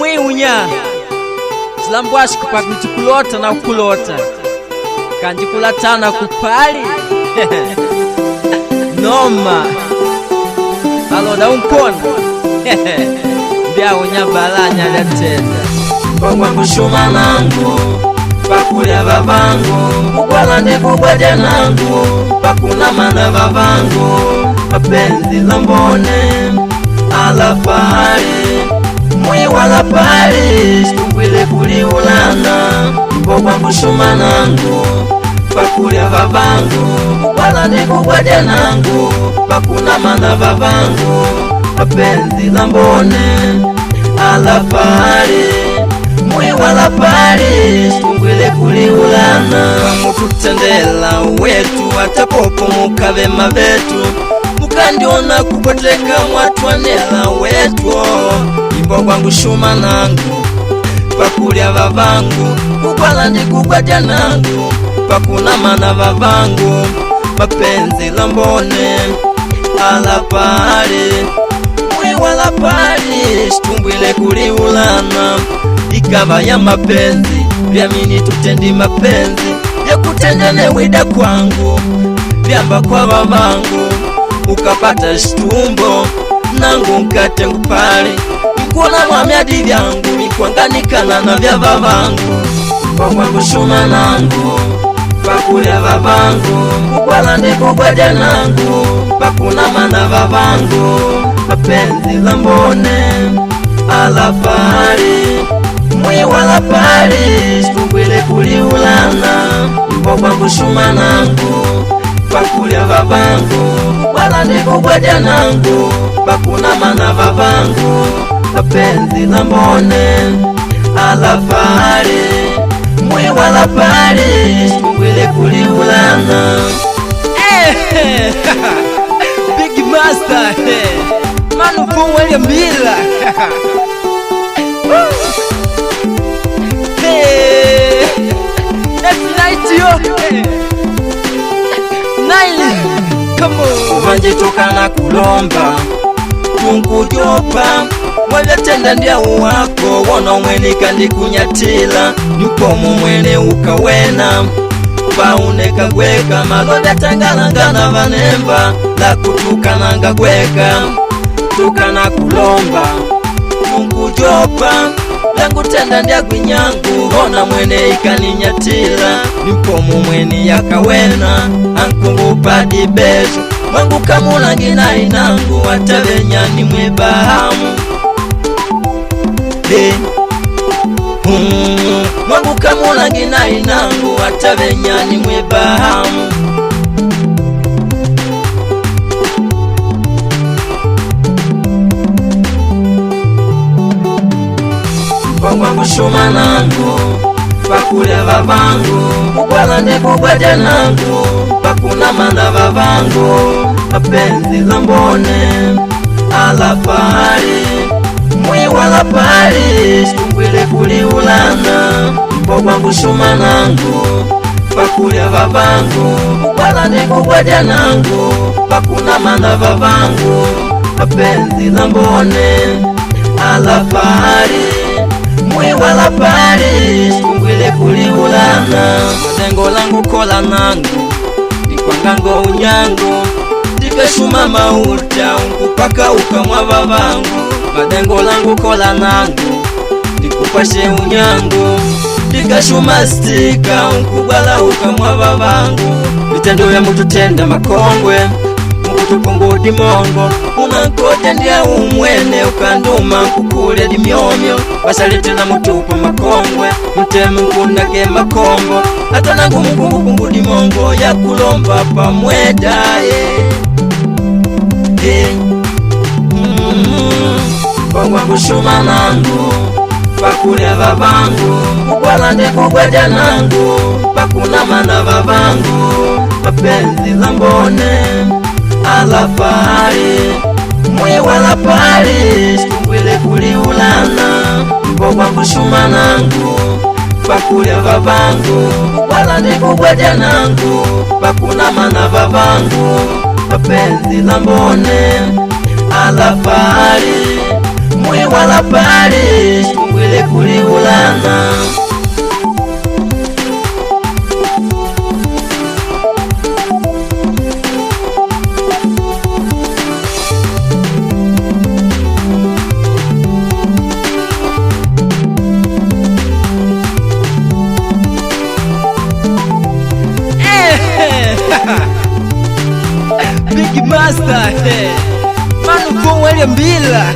mwiunya zilambwashi kupagwichi kulota na kulota kanji kulatana kupali noma aloda unkona mbyawo nyabalanya latenda Kongwa kushuma nangu pakulya babangu kukwala ndi kubwaja nangu pakunamana babangu mapenzi lambone alafali mwiwala pali situmbwile kuliulana Kongwa kushuma nangu pakulya babangu kukwala ndi kubwaja nangu pakunamana babangu mapenzi lambone alafali mwiwala pali situmbwile kuliulana Mututendela wetu atapopo mukabema betu mukandiona kupoteka mwatwanela wetu Imbo kwangu shuma nangu pakulya babangu kukwala ndi kubwaja nangu pakunamana babangu mapenzi lambone alapali mwiwala pali situmbwile kuliulana Ikava ya mapenzi vyamini tutendi mapenzi ya kutendele wida kwangu vyamba kwa babangu ukapata shitumbo nangu nkate ngupali mkuna mwamyadi vyangu mikwanganikana na vya babangu Kongwa kushuma nangu pakulya babangu kukwala ndi kubwaja nangu pakunamana babangu mapenzi lambone alafali mwiwala pali situmbwile kuliulana Imbo kwangu shuma nangu pakulya babangu kukwala ndi kubwaja nangu pakunamana babangu mapenzi lambone alafali mwiwala pali situmbwile kuliulana Big Master Manu Pumwele Mbila Umanjitoka na kulomba tunkujopa wavyatenda ndyawo wako wona umwene kandi kunyatila nyukomo mwene ukawena pauneka gweka malonda tangalangana vanemba la kutukananga gweka tukana kulomba tunkujopa langutenda ndyagwinyangu hona mwene ikaninyatila nimpomu mwene yakawena ankungupadi bezo mwangu kamulangina inangu watavenyani mwebahamu mwangu kamulangina inangu watavenyani mwebahamu Kongwa kushuma nangu pakulya babangu kukwala ndi kubwaja nangu pakunamana babangu mapenzi lambone alafali mwiwala pali situmbwile kuliulana Imbo kwangu shuma nangu pakulya babangu kukwala ndi kubwaja nangu pakunamana babangu mapenzi lambone alafali mwiwala pali situmbwile kuliulana Madengo langu kola nangu ndikwangango unyango ndikashuma mauta unkupaka ukamwa babangu Madengo langu kola nangu ndikupashe unyango ndikashuma stika unkubwala ukamwa babangu Vitendo ya mututenda makongwe mukutupungu dimongo unankote ndya umwene ukanduma kukulya dimyomyo wasalite mutupa makongwe mtemu nkundake makombo atanangu mukungu dimongo ya kulomba pamwedaye Kongwa kushuma nangu pakulya babangu kukwala ndi kubwaja nangu pakunamana babangu mapenzi lambone alafali mwiwala pali situmbwile kuliulana Imbo kwangu shuma nangu pakulya babangu kukwala ndi kubwaja nangu pakunamana babangu mapenzi lambone alafali mwiwala pali kuliulana. Big Master, Manu Von William Bila.